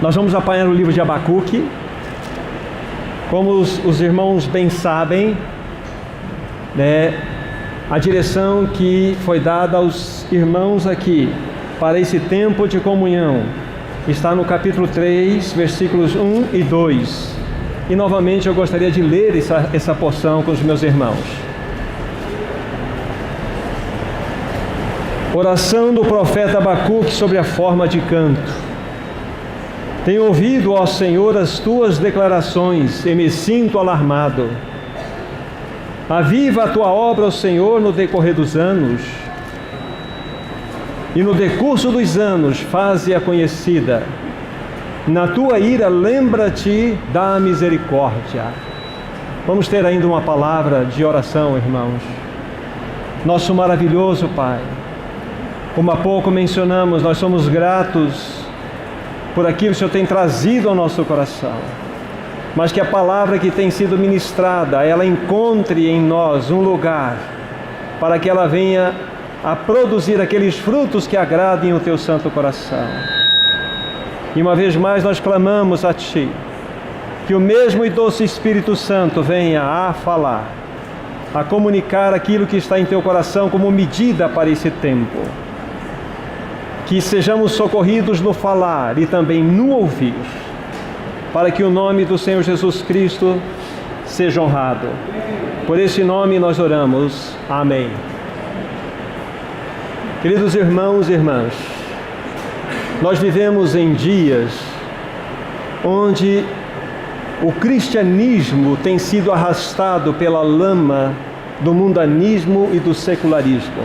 Nós vamos apanhar o livro de Abacuque. Como os irmãos bem sabem, a direção que foi dada aos irmãos aqui para esse tempo de comunhão está no capítulo 3, versículos 1 e 2. E novamente eu gostaria de ler essa porção com os meus irmãos. Oração do profeta Abacuque sobre a forma de canto. Tenho ouvido, ó Senhor, as tuas declarações e me sinto alarmado. Aviva a tua obra, ó Senhor, no decorrer dos anos, e no decurso dos anos faze-a conhecida. Na tua ira lembra-te da misericórdia. Vamos ter ainda uma palavra de oração, irmãos. Nosso maravilhoso Pai, como há pouco mencionamos, nós somos gratos por aquilo que o Senhor tem trazido ao nosso coração, mas que a palavra que tem sido ministrada, ela encontre em nós um lugar para que ela venha a produzir aqueles frutos que agradem o teu santo coração. E uma vez mais nós clamamos a Ti, que o mesmo e doce Espírito Santo venha a falar, a comunicar aquilo que está em teu coração como medida para esse tempo. Que sejamos socorridos no falar e também no ouvir, para que o nome do Senhor Jesus Cristo seja honrado. Por esse nome nós oramos. Amém. Queridos irmãos e irmãs, nós vivemos em dias onde o cristianismo tem sido arrastado pela lama do mundanismo e do secularismo.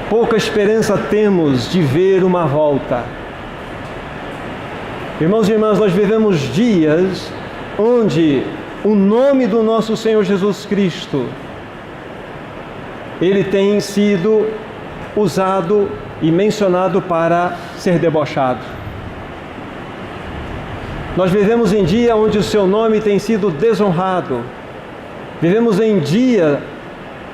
Pouca esperança temos de ver uma volta. Irmãos e irmãs, nós vivemos dias onde o nome do nosso Senhor Jesus Cristo, ele tem sido usado e mencionado para ser debochado. Nós vivemos em dia onde o seu nome tem sido desonrado. Vivemos em dia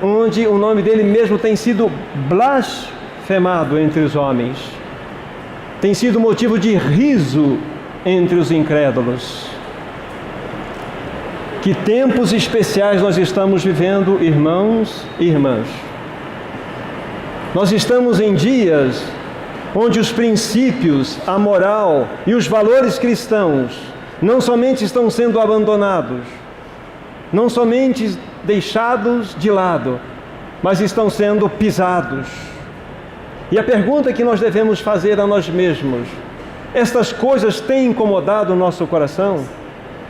onde o nome dele mesmo tem sido blasfemado entre os homens. Tem sido motivo de riso entre os incrédulos. Que tempos especiais nós estamos vivendo, irmãos e irmãs. Nós estamos em dias onde os princípios, a moral e os valores cristãos não somente estão sendo abandonados, não somente deixados de lado, mas estão sendo pisados. E a pergunta que nós devemos fazer a nós mesmos: estas coisas têm incomodado o nosso coração?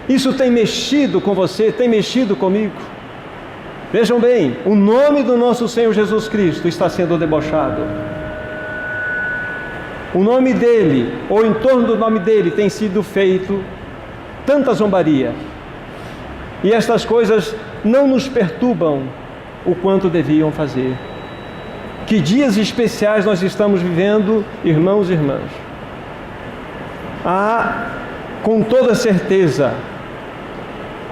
Isso tem mexido com você? Tem mexido comigo? Vejam bem, o nome do nosso Senhor Jesus Cristo está sendo debochado. O nome dele, ou em torno do nome dele, tem sido feito tanta zombaria. E estas coisas não nos perturbam o quanto deviam fazer. Que dias especiais nós estamos vivendo, irmãos e irmãs. Há, com toda certeza,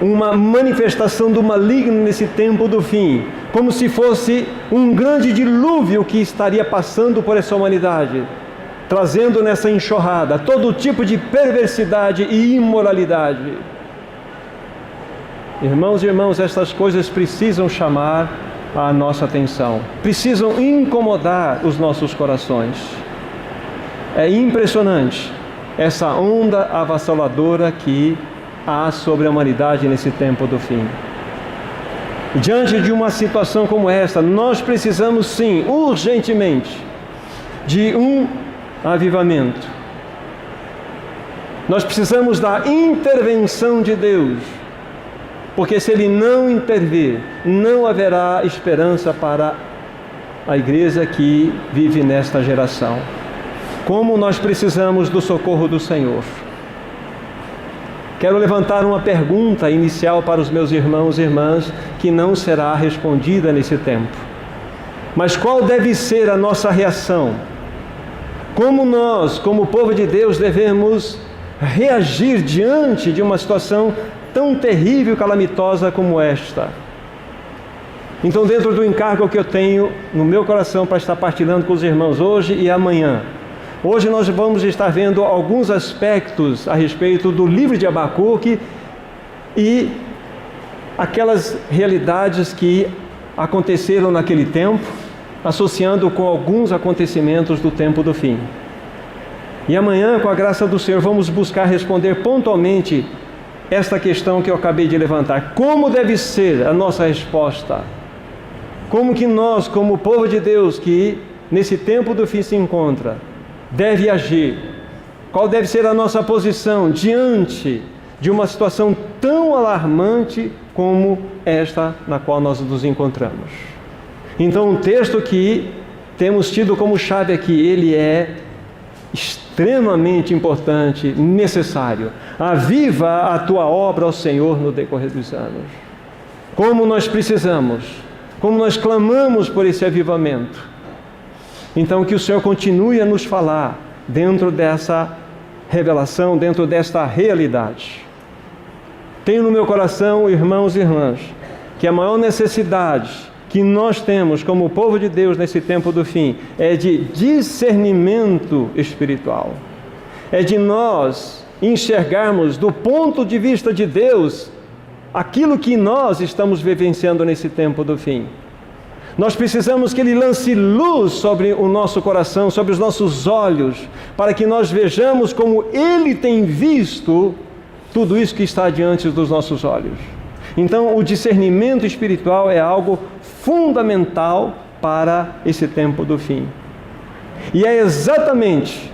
uma manifestação do maligno nesse tempo do fim, como se fosse um grande dilúvio que estaria passando por essa humanidade, trazendo nessa enxurrada todo tipo de perversidade e imoralidade. Irmãos e irmãs, estas coisas precisam chamar a nossa atenção, precisam incomodar os nossos corações. É impressionante essa onda avassaladora que há sobre a humanidade nesse tempo do fim. Diante de uma situação como esta, nós precisamos sim, urgentemente, de um avivamento. Nós precisamos da intervenção de Deus, porque se Ele não intervir, não haverá esperança para a igreja que vive nesta geração. Como nós precisamos do socorro do Senhor. Quero levantar uma pergunta inicial para os meus irmãos e irmãs, que não será respondida nesse tempo. Mas qual deve ser a nossa reação? Como nós, como povo de Deus, devemos reagir diante de uma situação tão terrível e calamitosa como esta? Então, dentro do encargo que eu tenho no meu coração para estar partilhando com os irmãos hoje e amanhã, Hoje nós vamos estar vendo alguns aspectos a respeito do livro de Abacuque e aquelas realidades que aconteceram naquele tempo, associando com alguns acontecimentos do tempo do fim. E amanhã, com a graça do Senhor, vamos buscar responder pontualmente esta questão que eu acabei de levantar. Como deve ser a nossa resposta? Como que nós, como povo de Deus, que nesse tempo do fim se encontra, deve agir? Qual deve ser a nossa posição diante de uma situação tão alarmante como esta na qual nós nos encontramos? Então, o texto que temos tido como chave aqui, ele é extremamente importante, necessário. Aviva a tua obra, ó Senhor, no decorrer dos anos. Como nós precisamos, como nós clamamos por esse avivamento. Então, que o Senhor continue a nos falar dentro dessa revelação, dentro desta realidade. Tenho no meu coração, irmãos e irmãs, que a maior necessidade que nós temos como povo de Deus nesse tempo do fim é de discernimento espiritual. É de nós enxergarmos do ponto de vista de Deus aquilo que nós estamos vivenciando nesse tempo do fim. Nós precisamos que Ele lance luz sobre o nosso coração, sobre os nossos olhos, para que nós vejamos como Ele tem visto tudo isso que está diante dos nossos olhos. Então, o discernimento espiritual é algo fundamental para esse tempo do fim. E é exatamente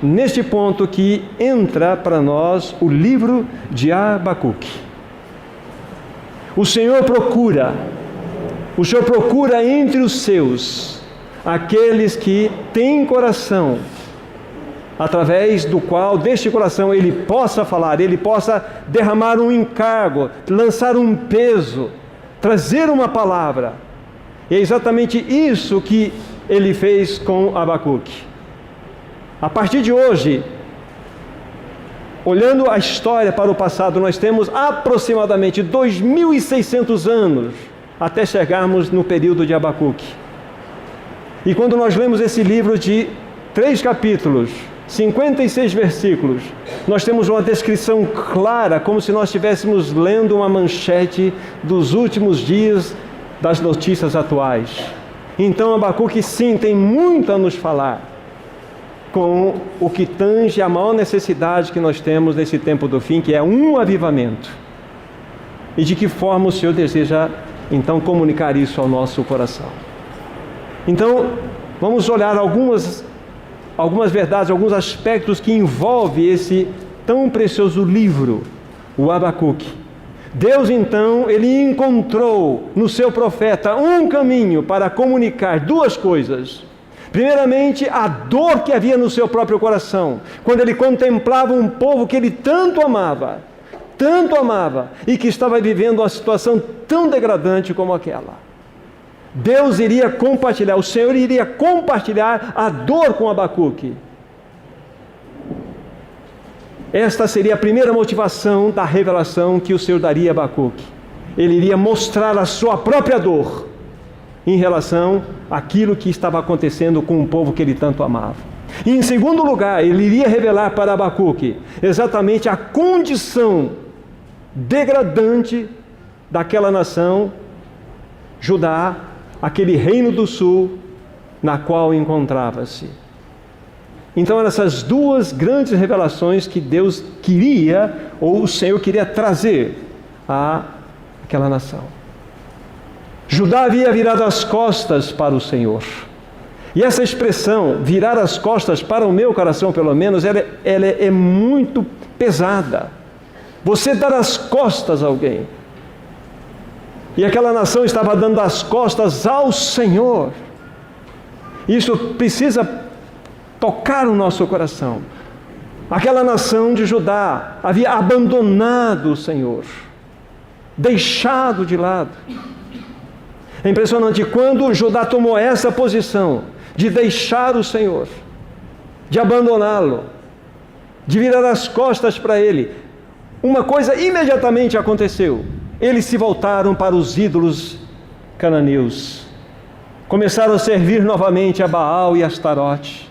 neste ponto que entra para nós o livro de Abacuque. O Senhor procura entre os seus aqueles que têm coração, através do qual, deste coração, Ele possa falar, Ele possa derramar um encargo, lançar um peso, trazer uma palavra. E é exatamente isso que Ele fez com Abacuque. A partir de hoje, olhando a história para o passado, nós temos aproximadamente 2.600 anos até chegarmos no período de Abacuque. E quando nós lemos esse livro de 3 capítulos, 56 versículos, nós temos uma descrição clara, como se nós estivéssemos lendo uma manchete dos últimos dias das notícias atuais. Então Abacuque sim tem muito a nos falar com o que tange a maior necessidade que nós temos nesse tempo do fim, que é um avivamento. E de que forma o Senhor deseja então comunicar isso ao nosso coração. Então vamos olhar algumas verdades, alguns aspectos que envolvem esse tão precioso livro, o Abacuque. Deus, então, Ele encontrou no seu profeta um caminho para comunicar duas coisas. Primeiramente, a dor que havia no seu próprio coração, quando ele contemplava um povo que ele tanto amava, e que estava vivendo uma situação tão degradante como aquela. Deus iria compartilhar, o Senhor iria compartilhar a dor com Abacuque. Esta seria a primeira motivação da revelação que o Senhor daria a Abacuque. Ele iria mostrar a sua própria dor em relação àquilo que estava acontecendo com o povo que ele tanto amava. E em segundo lugar, ele iria revelar para Abacuque exatamente a condição degradante daquela nação, Judá, aquele reino do sul, na qual encontrava-se. Então eram essas duas grandes revelações que Deus queria, ou o Senhor queria trazer àquela nação. Judá havia virado as costas para o Senhor. E essa expressão, virar as costas para o meu coração, pelo menos, ela é muito pesada. Você dar as costas a alguém. E aquela nação estava dando as costas ao Senhor. Isso precisa tocar o nosso coração. Aquela nação de Judá havia abandonado o Senhor, deixado de lado. É impressionante, quando Judá tomou essa posição de deixar o Senhor, de abandoná-lo, de virar as costas para Ele, uma coisa imediatamente aconteceu. Eles se voltaram para os ídolos cananeus. Começaram a servir novamente a Baal e a Astarote.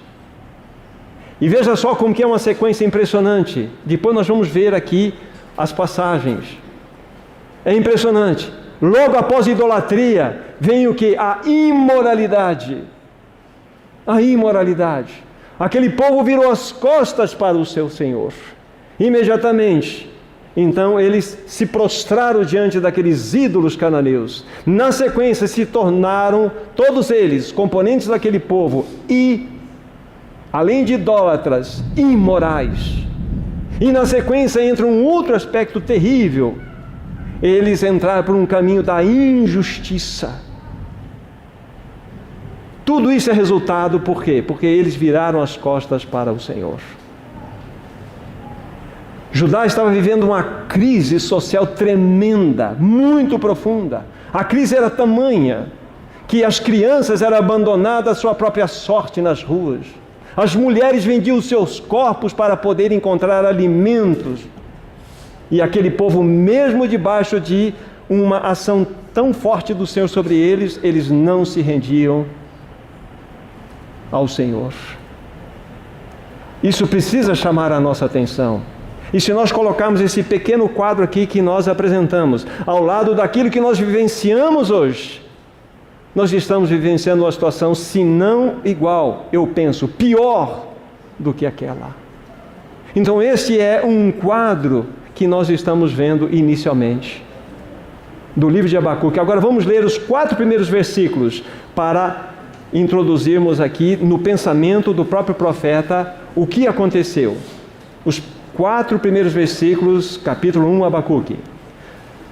E veja só como que é uma sequência impressionante. Depois nós vamos ver aqui as passagens. É impressionante. Logo após a idolatria, vem o que? A imoralidade. A imoralidade. Aquele povo virou as costas para o seu Senhor. Imediatamente. Então eles se prostraram diante daqueles ídolos cananeus. Na sequência se tornaram, todos eles, componentes daquele povo, e, além de idólatras, imorais. E na sequência entra um outro aspecto terrível. Eles entraram por um caminho da injustiça. Tudo isso é resultado por quê? Porque eles viraram as costas para o Senhor. Judá estava vivendo uma crise social tremenda, muito profunda. A crise era tamanha que as crianças eram abandonadas à sua própria sorte nas ruas. As mulheres vendiam os seus corpos para poder encontrar alimentos. E aquele povo, mesmo debaixo de uma ação tão forte do Senhor sobre eles, eles não se rendiam ao Senhor. Isso precisa chamar a nossa atenção. E se nós colocarmos esse pequeno quadro aqui que nós apresentamos, ao lado daquilo que nós vivenciamos hoje, nós estamos vivenciando uma situação, se não igual, eu penso, pior do que aquela. Então esse é um quadro que nós estamos vendo inicialmente do livro de Abacuque. Agora vamos ler os 4 primeiros versículos para introduzirmos aqui no pensamento do próprio profeta o que aconteceu. Os 4 primeiros versículos, capítulo 1, Abacuque.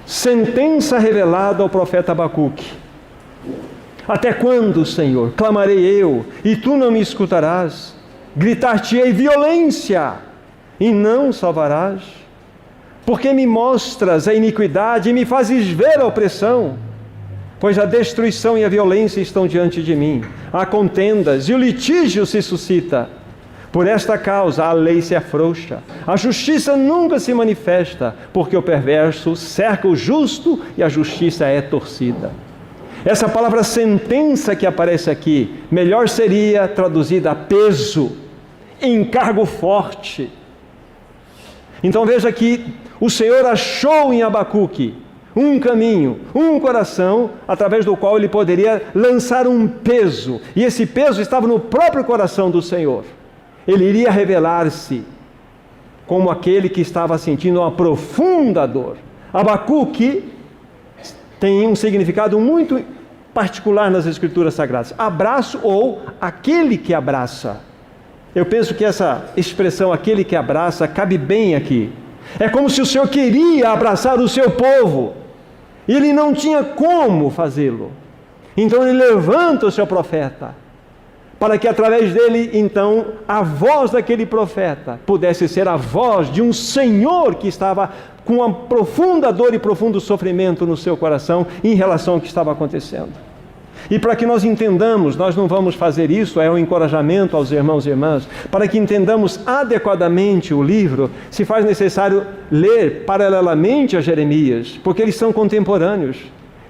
Sentença revelada ao profeta Abacuque. Até quando, Senhor, clamarei eu, e tu não me escutarás? Gritar-te-ei violência, e não salvarás? Porque me mostras a iniquidade e me fazes ver a opressão? Pois a destruição e a violência estão diante de mim. Há contendas, e o litígio se suscita. Por esta causa a lei se afrouxa, a justiça nunca se manifesta, porque o perverso cerca o justo e a justiça é torcida. Essa palavra sentença que aparece aqui, melhor seria traduzida a peso, encargo forte. Então veja que o Senhor achou em Abacuque um caminho, um coração, através do qual ele poderia lançar um peso, e esse peso estava no próprio coração do Senhor. Ele iria revelar-se como aquele que estava sentindo uma profunda dor. Abacuque tem um significado muito particular nas Escrituras Sagradas. Abraço ou aquele que abraça. Eu penso que essa expressão, aquele que abraça, cabe bem aqui. É como se o Senhor queria abraçar o seu povo e ele não tinha como fazê-lo. Então ele levanta o seu profeta, para que através dele, então, a voz daquele profeta pudesse ser a voz de um Senhor que estava com uma profunda dor e profundo sofrimento no seu coração em relação ao que estava acontecendo. E para que nós entendamos, nós não vamos fazer isso, é um encorajamento aos irmãos e irmãs, para que entendamos adequadamente o livro, se faz necessário ler paralelamente a Jeremias, porque eles são contemporâneos.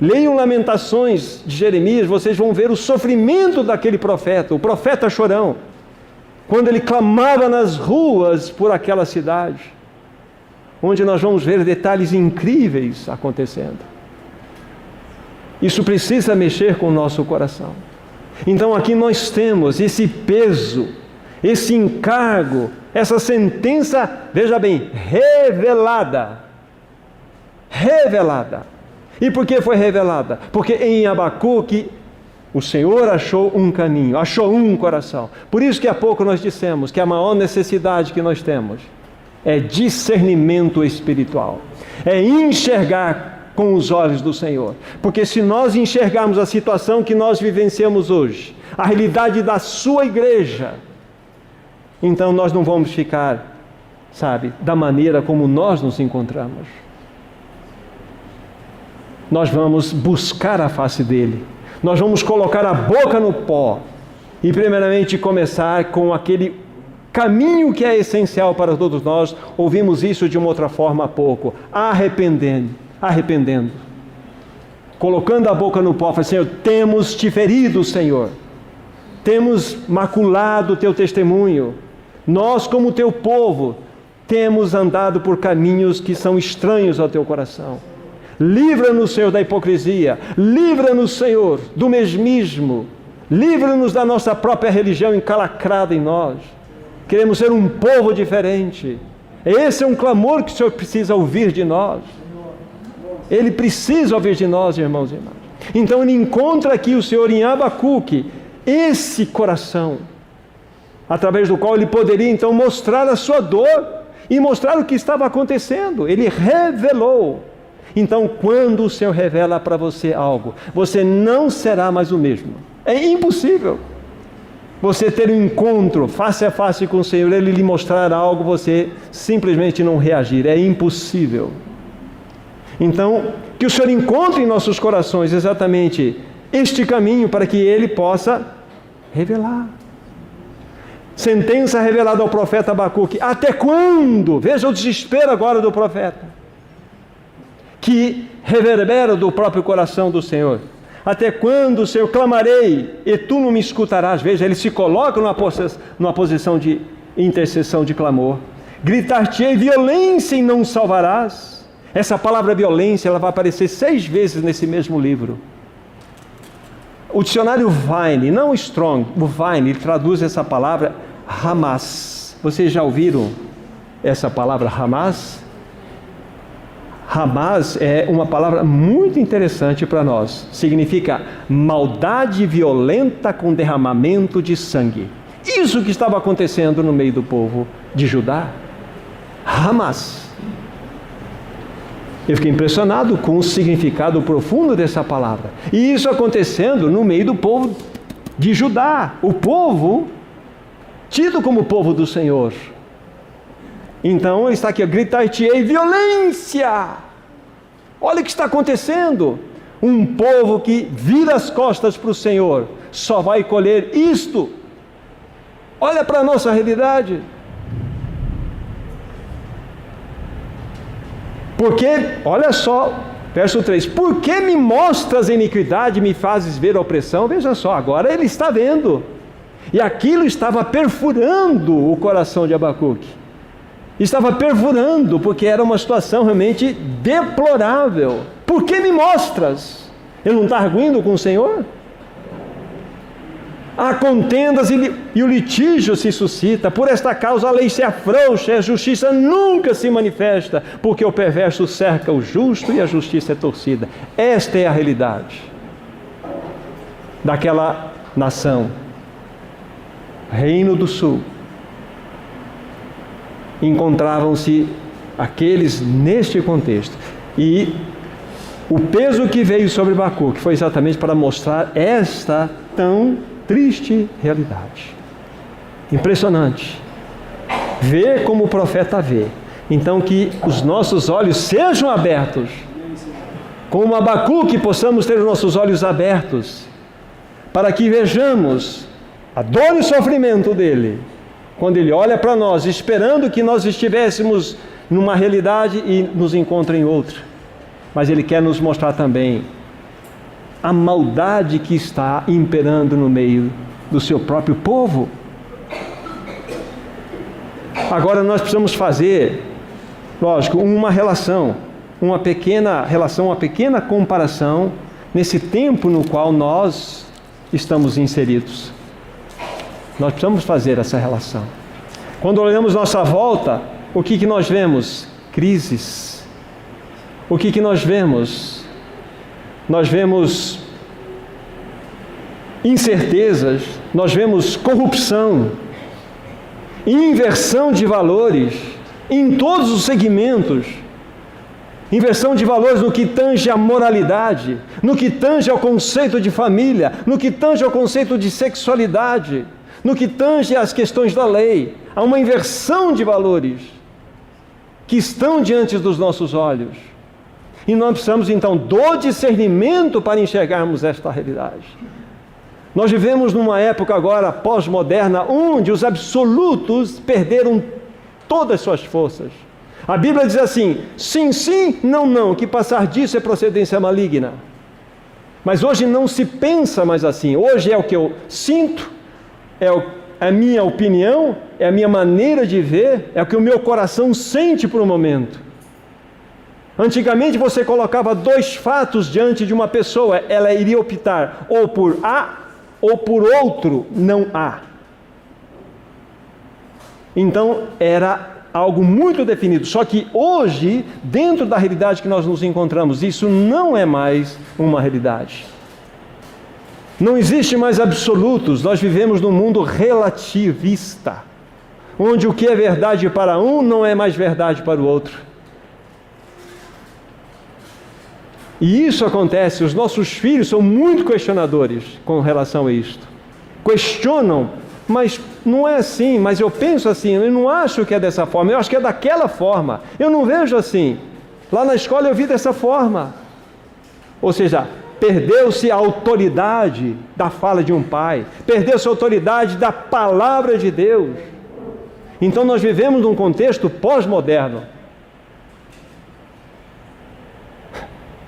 Leiam Lamentações de Jeremias, vocês vão ver o sofrimento daquele profeta, o profeta chorão, quando ele clamava nas ruas por aquela cidade, onde nós vamos ver detalhes incríveis acontecendo. Isso precisa mexer com o nosso coração. Então aqui nós temos esse peso, esse encargo, essa sentença, veja bem, revelada. Revelada. E por que foi revelada? Porque em Abacuque o Senhor achou um caminho, achou um coração. Por isso que há pouco nós dissemos que a maior necessidade que nós temos é discernimento espiritual. É enxergar com os olhos do Senhor. Porque se nós enxergarmos a situação que nós vivenciamos hoje, a realidade da sua igreja, então nós não vamos ficar, da maneira como nós nos encontramos. Nós vamos buscar a face dele. Nós vamos colocar a boca no pó e primeiramente começar com aquele caminho que é essencial para todos nós. Ouvimos isso de uma outra forma há pouco. Arrependendo. colocando a boca no pó, falando: Senhor, temos te ferido, Senhor. Temos maculado o teu testemunho. Nós, como teu povo, temos andado por caminhos que são estranhos ao teu coração. Livra-nos, Senhor, da hipocrisia. Livra-nos, Senhor, do mesmismo. Livra-nos da nossa própria religião encalacrada em nós. Queremos ser um povo diferente. Esse é um clamor que o Senhor precisa ouvir de nós. Ele precisa ouvir de nós, irmãos e irmãs. Então ele encontra aqui o Senhor em Abacuque esse coração, através do qual ele poderia então mostrar a sua dor e mostrar o que estava acontecendo. Ele revelou. Então, quando o Senhor revela para você algo, você não será mais o mesmo. É impossível você ter um encontro face a face com o Senhor, Ele lhe mostrar algo, você simplesmente não reagir. É impossível. Então, que o Senhor encontre em nossos corações exatamente este caminho para que Ele possa revelar. Sentença revelada ao profeta Abacuque. Até quando? Veja o desespero agora do profeta, que reverbera do próprio coração do Senhor. Até quando, Senhor, clamarei e tu não me escutarás? Veja, ele se coloca numa posição de intercessão, de clamor. Gritar-te-ei violência e não salvarás. Essa palavra violência, ela vai aparecer 6 vezes nesse mesmo livro. O dicionário Vine, não Strong, o Vine, ele traduz essa palavra Hamas. Vocês já ouviram essa palavra Hamas? Hamas é uma palavra muito interessante para nós. Significa maldade violenta com derramamento de sangue. Isso que estava acontecendo no meio do povo de Judá. Hamas. Eu fiquei impressionado com o significado profundo dessa palavra. E isso acontecendo no meio do povo de Judá. O povo tido como povo do Senhor. Então ele está aqui: gritar-te-ei violência. Olha o que está acontecendo. Um povo que vira as costas para o Senhor só vai colher isto. Olha para a nossa realidade. Porque, olha só, verso 3: por que me mostras a iniquidade e me fazes ver a opressão? Veja só, agora ele está vendo. E aquilo estava perfurando o coração de Abacuque. Estava perfurando, porque era uma situação realmente deplorável. Por que me mostras? Ele não está arguindo com o Senhor? Há contendas e o litígio se suscita. Por esta causa a lei se afrouxa e a justiça nunca se manifesta, porque o perverso cerca o justo e a justiça é torcida. Esta é a realidade daquela nação. Reino do Sul. Encontravam-se aqueles neste contexto. E o peso que veio sobre Abacuque foi exatamente para mostrar esta tão triste realidade. Impressionante. Vê como o profeta vê. Então que os nossos olhos sejam abertos. Como Abacuque, possamos ter os nossos olhos abertos, para que vejamos a dor e o sofrimento dele, quando ele olha para nós, esperando que nós estivéssemos numa realidade e nos encontra em outra. Mas ele quer nos mostrar também a maldade que está imperando no meio do seu próprio povo. Agora nós precisamos fazer, lógico, uma pequena comparação nesse tempo no qual nós estamos inseridos. Nós precisamos fazer essa relação. Quando olhamos nossa volta, o que nós vemos? Crises. O que nós vemos? Nós vemos incertezas, nós vemos corrupção, inversão de valores em todos os segmentos. Inversão de valores no que tange a moralidade, no que tange ao conceito de família, no que tange ao conceito de sexualidade, no que tange às questões da lei. Há uma inversão de valores que estão diante dos nossos olhos. E nós precisamos então do discernimento para enxergarmos esta realidade. Nós vivemos numa época agora pós-moderna onde os absolutos perderam todas as suas forças. A Bíblia diz assim: sim, sim, não, não, que passar disso é procedência maligna. Mas hoje não se pensa mais assim. Hoje é o que eu sinto, é a minha opinião, é a minha maneira de ver, é o que o meu coração sente por um momento. Antigamente você colocava dois fatos diante de uma pessoa, ela iria optar ou por A ou por outro não A. Então era algo muito definido. Só que hoje, dentro da realidade que nós nos encontramos, isso não é mais uma realidade. Não existe mais absolutos. Nós vivemos num mundo relativista, onde o que é verdade para um não é mais verdade para o outro. E isso acontece, os nossos filhos são muito questionadores com relação a isto. Questionam, mas não é assim, mas eu penso assim, eu não acho que é dessa forma, eu acho que é daquela forma, eu não vejo assim. Lá na escola eu vi dessa forma. Ou seja, perdeu-se a autoridade da fala de um pai, perdeu-se a autoridade da palavra de Deus. Então nós vivemos num contexto pós-moderno.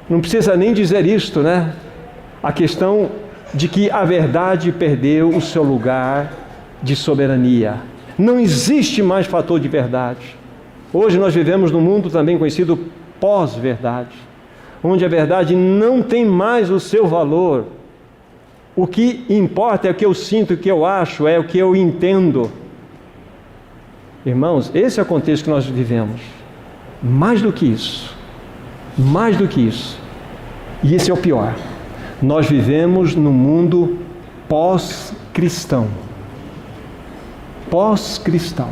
Não precisa nem dizer isto, né? A questão de que a verdade perdeu o seu lugar de soberania. Não existe mais fator de verdade. Hoje nós vivemos num mundo também conhecido pós-verdade, onde a verdade não tem mais o seu valor. O que importa é o que eu sinto, o que eu acho, é o que eu entendo. Irmãos, esse é o contexto que nós vivemos. Mais do que isso. Mais do que isso. E esse é o pior. Nós vivemos num mundo pós-cristão. Pós-cristão.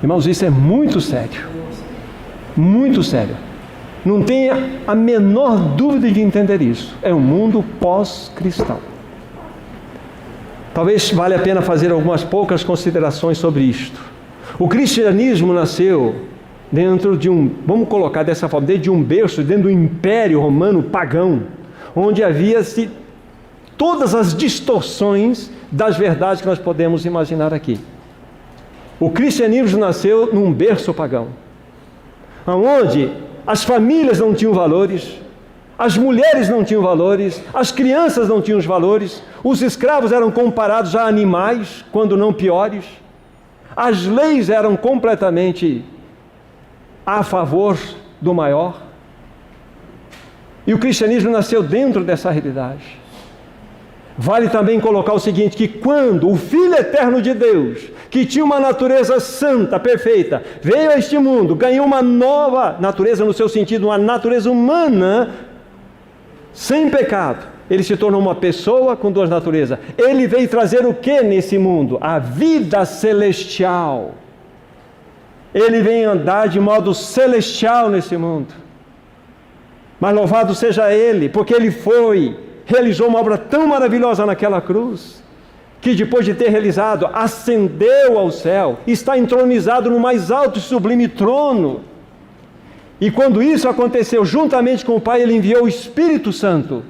Irmãos, isso é muito sério. Muito sério. Não tenha a menor dúvida de entender isso. É um mundo pós-cristão. Talvez valha a pena fazer algumas poucas considerações sobre isto. O cristianismo nasceu dentro de vamos colocar dessa forma, dentro de um berço, dentro do império romano pagão, onde havia-se todas as distorções das verdades que nós podemos imaginar aqui. O cristianismo nasceu num berço pagão, onde as famílias não tinham valores, as mulheres não tinham valores, as crianças não tinham os valores, os escravos eram comparados a animais, quando não piores, as leis eram completamente a favor do maior. E o cristianismo nasceu dentro dessa realidade. Vale também colocar o seguinte, que quando o Filho Eterno de Deus, que tinha uma natureza santa, perfeita, veio a este mundo, ganhou uma nova natureza no seu sentido, uma natureza humana, sem pecado, ele se tornou uma pessoa com duas naturezas. Ele veio trazer o que nesse mundo? A vida celestial. Ele vem andar de modo celestial nesse mundo. Mas louvado seja Ele, porque Ele realizou uma obra tão maravilhosa naquela cruz, que depois de ter realizado, ascendeu ao céu, está entronizado no mais alto e sublime trono. E quando isso aconteceu, juntamente com o Pai, Ele enviou o Espírito Santo.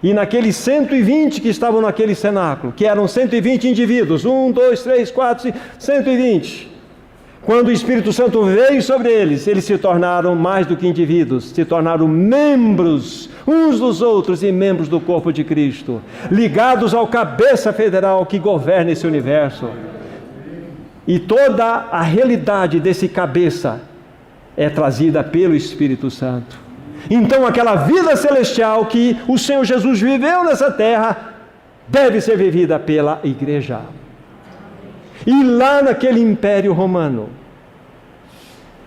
E naqueles 120 que estavam naquele cenáculo, que eram 120 indivíduos, 1, 2, 3, 4, 5, 120... Quando o Espírito Santo veio sobre eles se tornaram mais do que indivíduos, se tornaram membros uns dos outros e membros do corpo de Cristo, ligados ao cabeça federal que governa esse universo. E toda a realidade desse cabeça é trazida pelo Espírito Santo. Então aquela vida celestial que o Senhor Jesus viveu nessa terra, deve ser vivida pela igreja. E lá naquele império romano,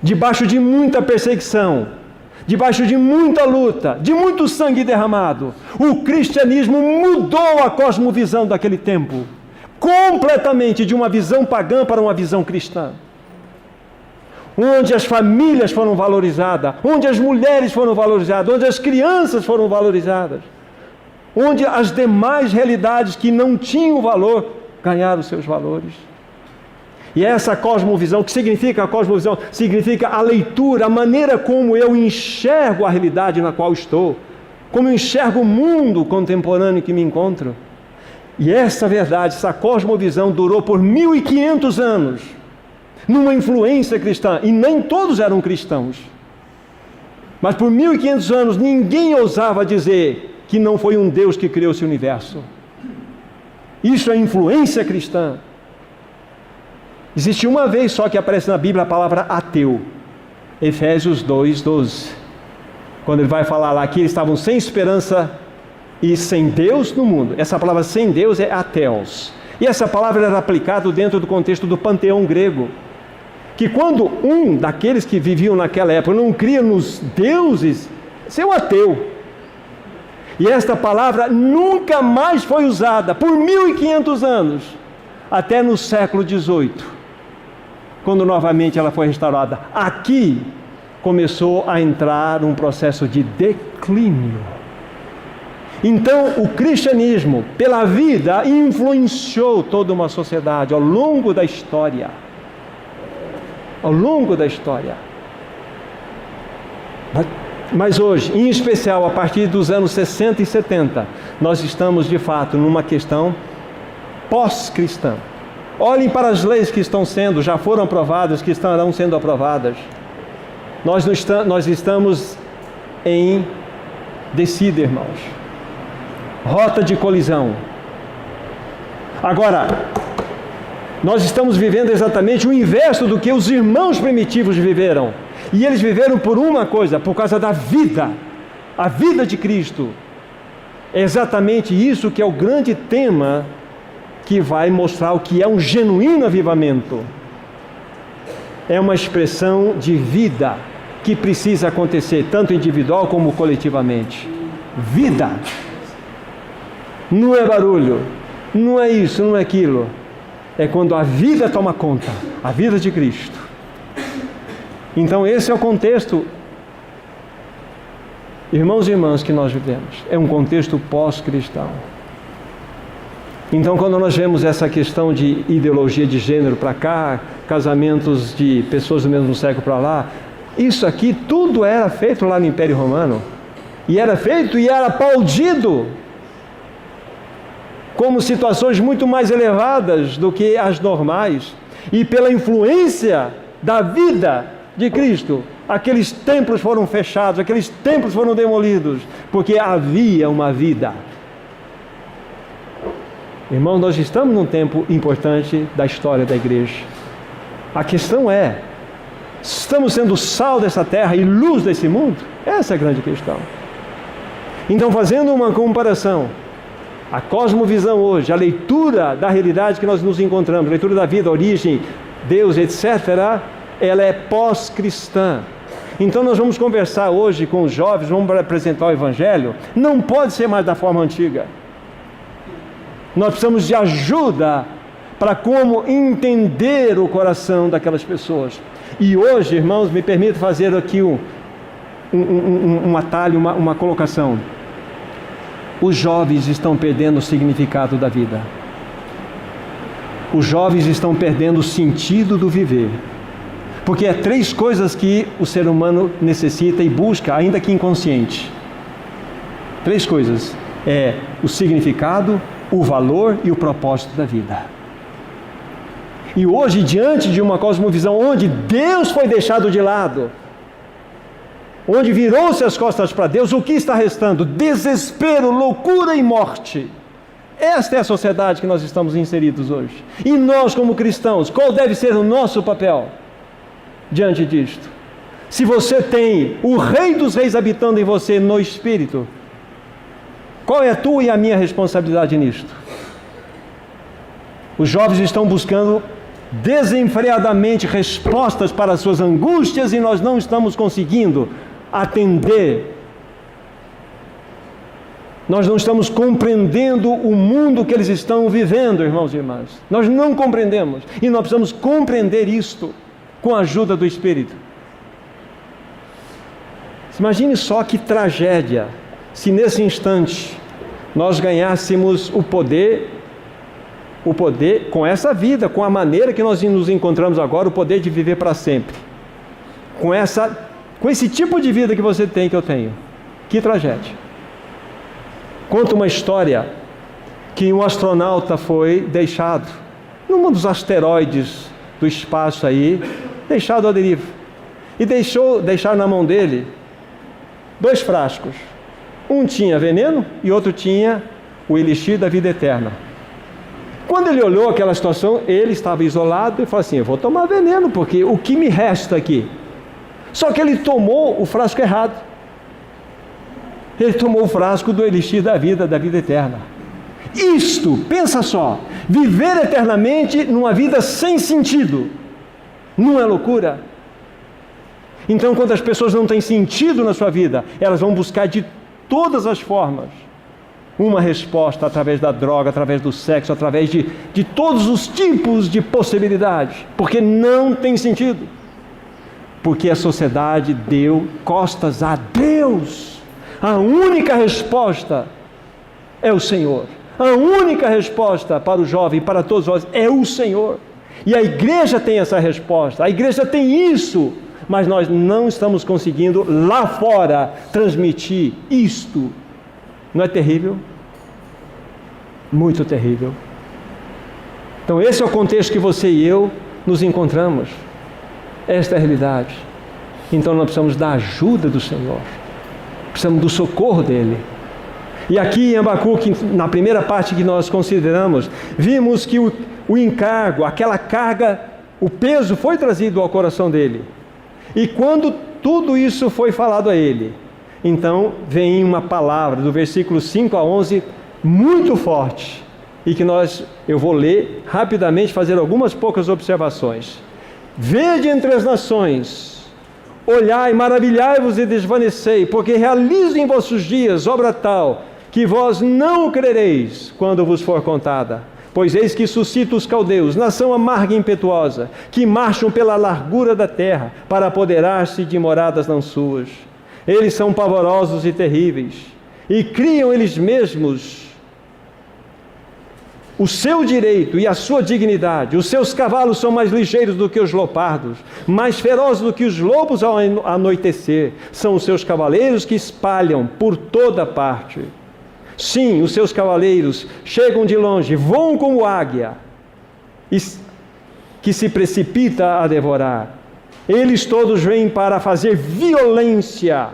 debaixo de muita perseguição, debaixo de muita luta, de muito sangue derramado, o cristianismo mudou a cosmovisão daquele tempo, completamente de uma visão pagã para uma visão cristã. Onde as famílias foram valorizadas, onde as mulheres foram valorizadas, onde as crianças foram valorizadas, onde as demais realidades que não tinham valor, ganharam seus valores. E essa cosmovisão, o que significa a cosmovisão? Significa a leitura, a maneira como eu enxergo a realidade na qual estou, como eu enxergo o mundo contemporâneo em que me encontro. E essa verdade, essa cosmovisão durou por 1500 anos, numa influência cristã, e nem todos eram cristãos. Mas por 1500 anos ninguém ousava dizer que não foi um Deus que criou esse universo. Isso é influência cristã. Existe uma vez só que aparece na Bíblia a palavra ateu. Efésios 2:12. Quando ele vai falar lá que eles estavam sem esperança e sem Deus no mundo. Essa palavra sem Deus é ateos. E essa palavra era aplicada dentro do contexto do panteão grego. Que quando um daqueles que viviam naquela época não cria nos deuses, você é um ateu. E esta palavra nunca mais foi usada por 1500 anos, até no século XVIII, quando novamente ela foi restaurada. Aqui começou a entrar um processo de declínio. Então, o cristianismo, pela vida, influenciou toda uma sociedade ao longo da história. Ao longo da história. Mas hoje, em especial a partir dos anos 60 e 70, nós estamos de fato numa questão pós-cristã. Olhem para as leis que já foram aprovadas, que estarão sendo aprovadas. Nós estamos em descida, irmãos. Rota de colisão. Agora, nós estamos vivendo exatamente o inverso do que os irmãos primitivos viveram. E eles viveram por uma coisa, por causa da vida. A vida de Cristo. É exatamente isso que é o grande tema que vai mostrar o que é um genuíno avivamento. É uma expressão de vida que precisa acontecer, tanto individual como coletivamente. Vida. Não é barulho, não é isso, não é aquilo. É quando a vida toma conta, a vida de Cristo. Então esse é o contexto, irmãos e irmãs, que nós vivemos. É um contexto pós-cristão. Então quando nós vemos essa questão de ideologia de gênero para cá, casamentos de pessoas do mesmo sexo para lá, isso aqui tudo era feito lá no Império Romano. E era feito e era aplaudido como situações muito mais elevadas do que as normais. E pela influência da vida de Cristo, aqueles templos foram fechados, aqueles templos foram demolidos, porque havia uma vida. Irmão, nós estamos num tempo importante da história da igreja. A questão é, estamos sendo sal dessa terra e luz desse mundo? Essa é a grande questão. Então, fazendo uma comparação, a cosmovisão hoje, a leitura da realidade que nós nos encontramos, a leitura da vida, a origem, Deus, etc., ela é pós-cristã. Então nós vamos conversar hoje com os jovens, vamos apresentar o Evangelho. Não pode ser mais da forma antiga. Nós precisamos de ajuda para como entender o coração daquelas pessoas. E hoje, irmãos, me permito fazer aqui um atalho, uma colocação. Os jovens estão perdendo o significado da vida. Os jovens estão perdendo o sentido do viver. Porque é 3 coisas que o ser humano necessita e busca, ainda que inconsciente. 3 coisas. É o significado, o valor e o propósito da vida. E hoje, diante de uma cosmovisão onde Deus foi deixado de lado, onde virou-se as costas para Deus, o que está restando? Desespero, loucura e morte. Esta é a sociedade que nós estamos inseridos hoje. E nós, como cristãos, qual deve ser o nosso papel diante disto? Se você tem o Rei dos Reis habitando em você no Espírito, qual é a tua e a minha responsabilidade nisto? Os jovens estão buscando desenfreadamente respostas para as suas angústias e nós não estamos conseguindo atender. Nós não estamos compreendendo o mundo que eles estão vivendo, irmãos e irmãs. Nós não compreendemos. E nós precisamos compreender isto com a ajuda do Espírito. Imagine só que tragédia se nesse instante nós ganhássemos o poder com essa vida, com a maneira que nós nos encontramos agora, o poder de viver para sempre. Com esse tipo de vida que você tem, que eu tenho. Que tragédia. Conta uma história que um astronauta foi deixado num dos asteroides do espaço aí, deixado à deriva. E deixaram na mão dele 2 frascos. Um tinha veneno e outro tinha o elixir da vida eterna. Quando ele olhou aquela situação, ele estava isolado e falou assim: eu vou tomar veneno, porque o que me resta aqui? Só que ele tomou o frasco errado. Ele tomou o frasco do elixir da vida eterna. Isto, pensa só, viver eternamente numa vida sem sentido, não é loucura? Então, quando as pessoas não têm sentido na sua vida, elas vão buscar de todas as formas uma resposta através da droga, através do sexo, através de todos os tipos de possibilidades, porque não tem sentido. Porque a sociedade deu costas a Deus. A única resposta é o Senhor. A única resposta para o jovem, para todos nós, é o Senhor. E a igreja tem essa resposta, a igreja tem isso, mas nós não estamos conseguindo lá fora transmitir isto. Não é terrível? Muito terrível. Então esse é o contexto que você e eu nos encontramos. Esta é a realidade. Então nós precisamos da ajuda do Senhor. Precisamos do socorro dEle. E aqui em Abacuque, na primeira parte que nós consideramos, vimos que o encargo, aquela carga, o peso foi trazido ao coração dele. E quando tudo isso foi falado a ele, então vem uma palavra do versículo 5 a 11, muito forte, e que eu vou ler rapidamente, fazer algumas poucas observações. Vede entre as nações, olhai, maravilhai-vos e desvanecei, porque realizo em vossos dias obra tal, que vós não crereis quando vos for contada. Pois eis que suscita os caldeus, nação amarga e impetuosa, que marcham pela largura da terra, para apoderar-se de moradas não suas. Eles são pavorosos e terríveis, e criam eles mesmos o seu direito e a sua dignidade. Os seus cavalos são mais ligeiros do que os leopardos, mais ferozes do que os lobos ao anoitecer. São os seus cavaleiros que espalham por toda parte. Sim, os seus cavaleiros chegam de longe, voam como águia, que se precipita a devorar. Eles todos vêm para fazer violência,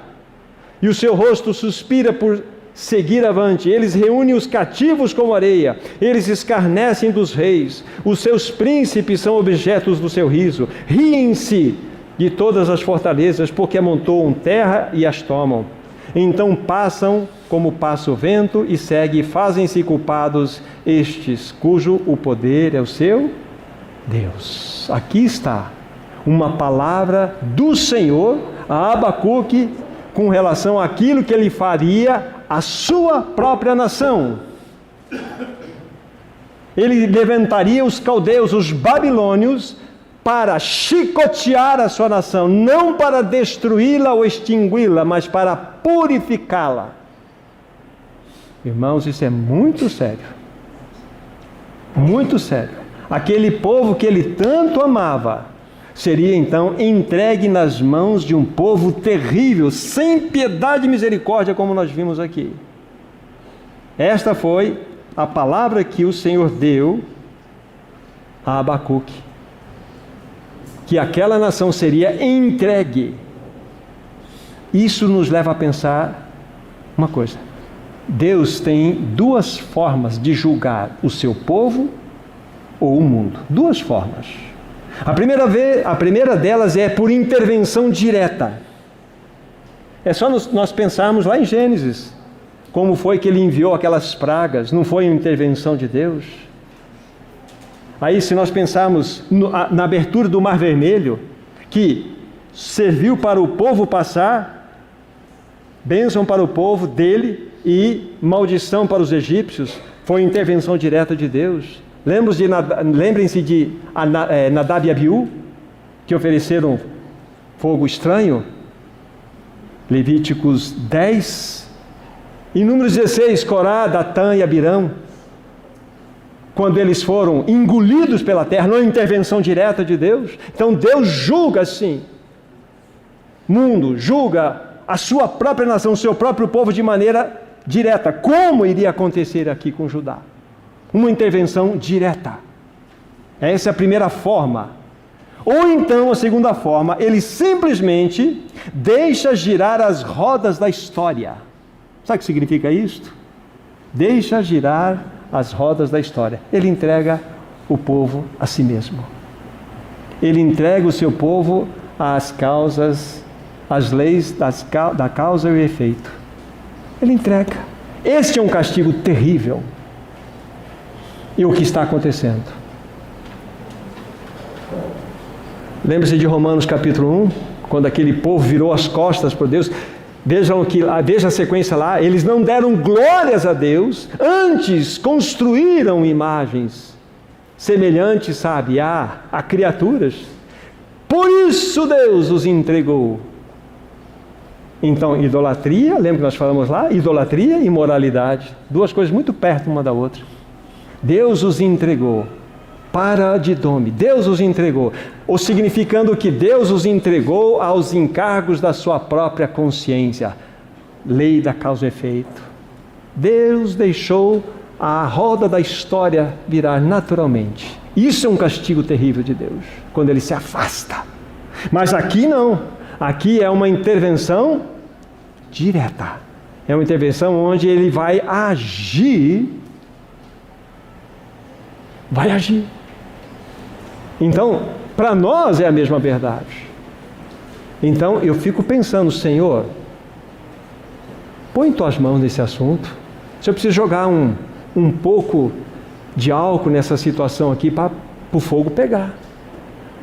e o seu rosto suspira por seguir avante. Eles reúnem os cativos como areia, eles escarnecem dos reis, os seus príncipes são objetos do seu riso. Riem-se de todas as fortalezas, porque amontoam terra e as tomam. Então passam como passa o vento e segue, fazem-se culpados estes, cujo o poder é o seu Deus. Aqui está uma palavra do Senhor a Abacuque com relação àquilo que ele faria à sua própria nação. Ele levantaria os caldeus, os babilônios, para chicotear a sua nação, não para destruí-la ou extingui-la, mas para purificá-la. Irmãos, isso é muito sério. Muito sério. Aquele povo que ele tanto amava, seria então entregue nas mãos de um povo terrível, sem piedade e misericórdia, como nós vimos aqui. Esta foi a palavra que o Senhor deu a Abacuque, que aquela nação seria entregue. Isso nos leva a pensar uma coisa: Deus tem duas formas de julgar o seu povo ou o mundo. Duas formas. A primeira delas é por intervenção direta. É só nós pensarmos lá em Gênesis, como foi que ele enviou aquelas pragas. Não foi uma intervenção de Deus? Aí, se nós pensarmos na abertura do Mar Vermelho, que serviu para o povo passar, bênção para o povo dele e maldição para os egípcios, foi intervenção direta de Deus. Lembrem-se de Nadab e Abiú, que ofereceram fogo estranho. Levíticos 10. Em Números 16, Corá, Datã e Abirão, quando eles foram engolidos pela terra, não é intervenção direta de Deus. Então Deus julga assim, mundo, julga a sua própria nação, o seu próprio povo de maneira direta. Como iria acontecer aqui com Judá? Uma intervenção direta. Essa é a primeira forma. Ou então, a segunda forma, ele simplesmente deixa girar as rodas da história. Sabe o que significa isto? Deixa girar as rodas da história. Ele entrega o povo a si mesmo. Ele entrega o seu povo às causas, às leis da causa e o efeito. Ele entrega. Este é um castigo terrível. E o que está acontecendo? Lembre-se de Romanos capítulo 1, quando aquele povo virou as costas para Deus. Veja a sequência lá. Eles não deram glórias a Deus, antes construíram imagens semelhantes, sabe, a criaturas. Por isso Deus os entregou. Então, idolatria, lembra que nós falamos lá? Idolatria e imoralidade, duas coisas muito perto uma da outra. Deus os entregou para Didome. Deus os entregou, ou significando que Deus os entregou aos encargos da sua própria consciência. Lei da causa e efeito. Deus deixou a roda da história virar naturalmente. Isso é um castigo terrível de Deus, quando Ele se afasta. Mas aqui não. Aqui é uma intervenção direta. É uma intervenção onde Ele vai agir. Vai agir. Então, para nós é a mesma verdade. Então, eu fico pensando, Senhor, põe tuas mãos nesse assunto. Se eu preciso jogar um pouco de álcool nessa situação aqui para o fogo pegar.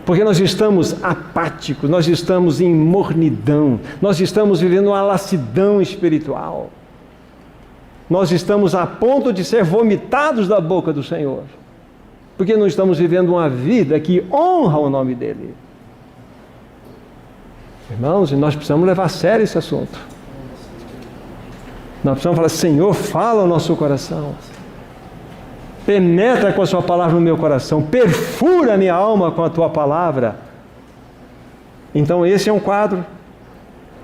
Porque nós estamos apáticos, nós estamos em mornidão, nós estamos vivendo uma lassidão espiritual. Nós estamos a ponto de ser vomitados da boca do Senhor. Porque não estamos vivendo uma vida que honra o nome dEle. Irmãos, nós precisamos levar a sério esse assunto. Nós precisamos falar, Senhor, fala ao nosso coração. Penetra com a sua palavra no meu coração. Perfura a minha alma com a tua palavra. Então esse é um quadro.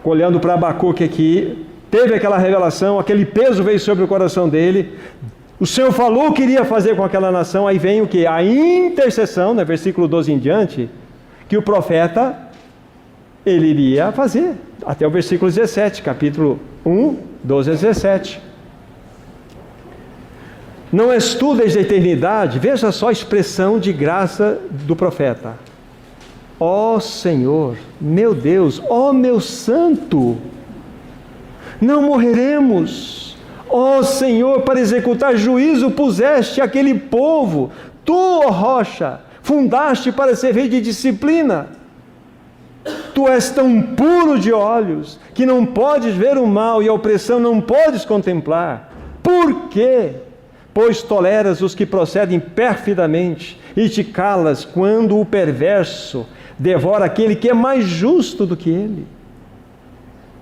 Olhando para Abacuque aqui, teve aquela revelação, aquele peso veio sobre o coração dele. O Senhor falou o que iria fazer com aquela nação. Aí vem o que? A intercessão, né, versículo 12 em diante, que o profeta, ele iria fazer. Até o versículo 17, capítulo 1, 12 a 17. Não és tu desde a eternidade? Veja só a expressão de graça do profeta. Ó Senhor, meu Deus, ó meu santo, não morreremos. Ó Senhor, para executar juízo puseste aquele povo. Tu, ó rocha, fundaste para servir de disciplina. Tu és tão puro de olhos que não podes ver o mal e a opressão não podes contemplar. Por quê? Pois toleras os que procedem perfidamente e te calas quando o perverso devora aquele que é mais justo do que ele.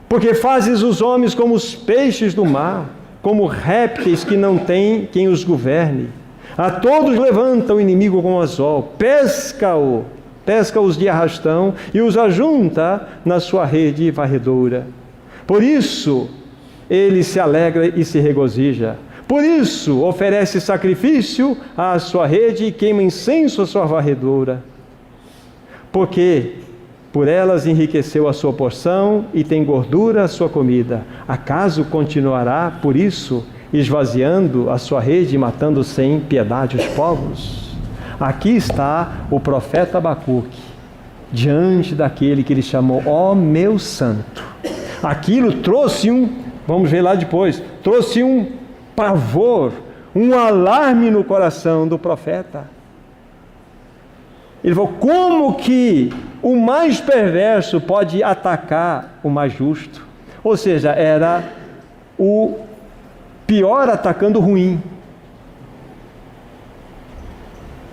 Porque fazes os homens como os peixes do mar, como répteis que não têm quem os governe. A todos levanta o inimigo com anzol, pesca-os de arrastão e os ajunta na sua rede varredora. Por isso ele se alegra e se regozija. Por isso oferece sacrifício à sua rede e queima incenso à sua varredura. Porque por elas enriqueceu a sua porção e tem gordura a sua comida. Acaso continuará, por isso, esvaziando a sua rede e matando sem piedade os povos? Aqui está o profeta Abacuque, diante daquele que ele chamou, ó meu santo. Aquilo trouxe vamos ver lá depois, trouxe um pavor, um alarme no coração do profeta. Ele falou, como que o mais perverso pode atacar o mais justo? Ou seja, era o pior atacando o ruim.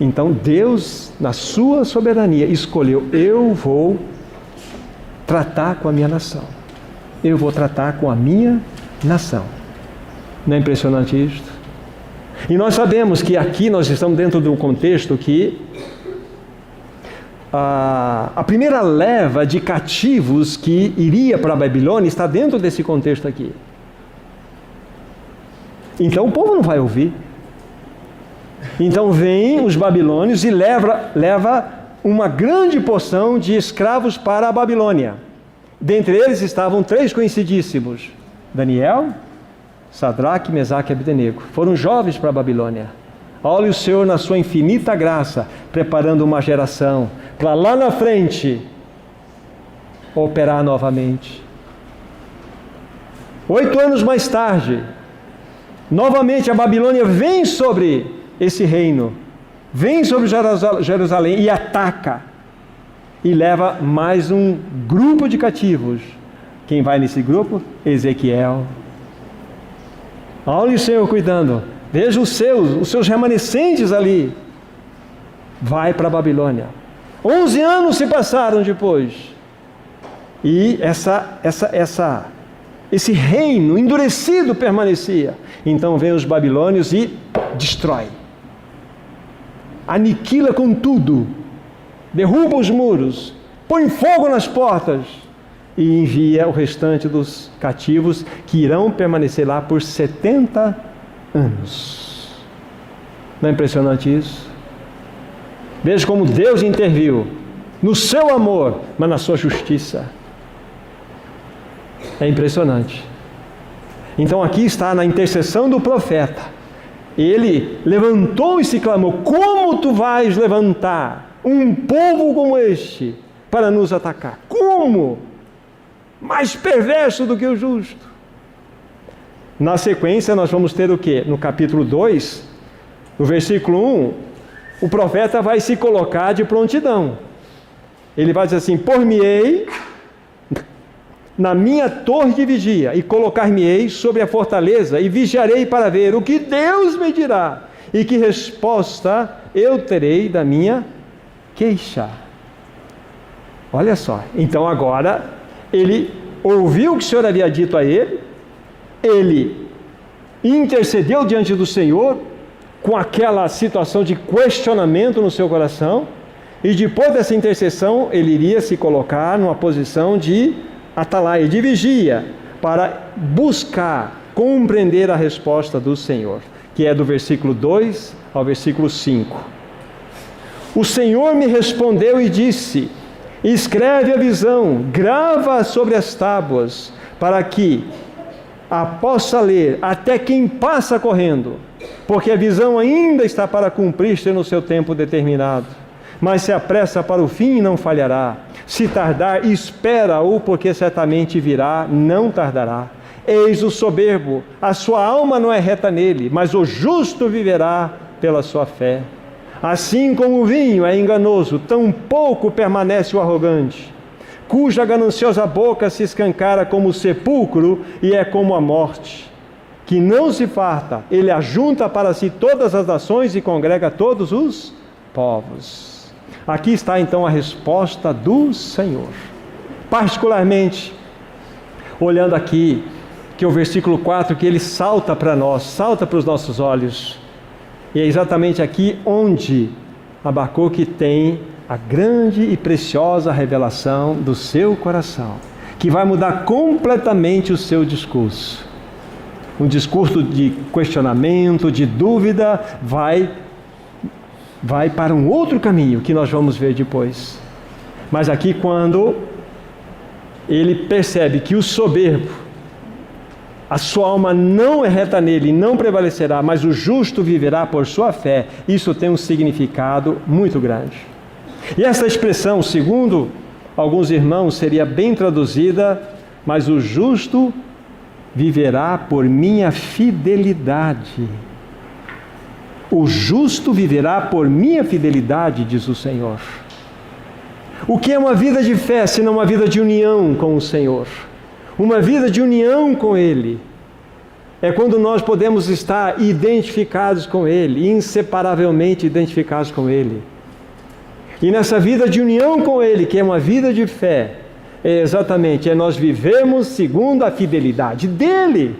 Então Deus, na sua soberania, escolheu, eu vou tratar com a minha nação. Eu vou tratar com a minha nação. Não é impressionante isto? E nós sabemos que aqui nós estamos dentro de um contexto que a primeira leva de cativos que iria para a Babilônia está dentro desse contexto aqui. Então o povo não vai ouvir. Então vêm os babilônios e leva uma grande porção de escravos para a Babilônia. Dentre eles estavam 3 conhecidíssimos: Daniel, Sadraque, Mesaque e Abdenego, foram jovens para a Babilônia. Olha o Senhor na sua infinita graça, preparando uma geração para lá na frente operar novamente. 8 anos mais tarde, novamente a Babilônia vem sobre esse reino, vem sobre Jerusalém e ataca, e leva mais um grupo de cativos. Quem vai nesse grupo? Ezequiel. Olha o Senhor cuidando, veja os seus remanescentes ali. Vai para a Babilônia. 11 anos se passaram depois, e esse reino endurecido permanecia. Então vem os babilônios e destrói, aniquila com tudo, derruba os muros, põe fogo nas portas e envia o restante dos cativos, que irão permanecer lá por 70 anos. Não é impressionante isso? Veja como Deus interviu no seu amor, mas na sua justiça. É impressionante. Então aqui está na intercessão do profeta. Ele levantou e se clamou: como tu vais levantar um povo como este para nos atacar? Como? Mais perverso do que o justo. Na sequência nós vamos ter o quê? No capítulo 2, no versículo 1, o profeta vai se colocar de prontidão. Ele vai dizer assim: por-me-ei na minha torre de vigia, e colocar-me-ei sobre a fortaleza, e vigiarei para ver o que Deus me dirá, e que resposta eu terei da minha queixa. Olha só, então agora ele ouviu o que o Senhor havia dito a ele, ele intercedeu diante do Senhor, com aquela situação de questionamento no seu coração, e depois dessa intercessão ele iria se colocar numa posição de atalaia, de vigia, para buscar compreender a resposta do Senhor, que é do versículo 2 ao versículo 5. O Senhor me respondeu e disse: escreve a visão, grava sobre as tábuas, para que a possa ler até quem passa correndo, porque a visão ainda está para cumprir-se no seu tempo determinado. Mas se apressa para o fim, não falhará. Se tardar, espera-o, porque certamente virá, não tardará. Eis o soberbo, a sua alma não é reta nele, mas o justo viverá pela sua fé. Assim como o vinho é enganoso, tão pouco permanece o arrogante, cuja gananciosa boca se escancara como o sepulcro e é como a morte, que não se farta, ele ajunta para si todas as nações e congrega todos os povos. Aqui está então a resposta do Senhor. Particularmente, olhando aqui, que é o versículo 4, que ele salta para nós, salta para os nossos olhos. E é exatamente aqui onde Abacuque tem a grande e preciosa revelação do seu coração, que vai mudar completamente o seu discurso. Um discurso de questionamento, de dúvida, vai para um outro caminho que nós vamos ver depois. Mas aqui, quando ele percebe que o soberbo, a sua alma não é reta nele, não prevalecerá, mas o justo viverá por sua fé, isso tem um significado muito grande. E essa expressão, segundo alguns irmãos, seria bem traduzida: mas o justo viverá por minha fidelidade. O justo viverá por minha fidelidade, diz o Senhor. O que é uma vida de fé, senão uma vida de união com o Senhor? Uma vida de união com Ele é quando nós podemos estar identificados com Ele, inseparavelmente identificados com Ele. E nessa vida de união com Ele, que é uma vida de fé, é nós vivemos segundo a fidelidade dEle.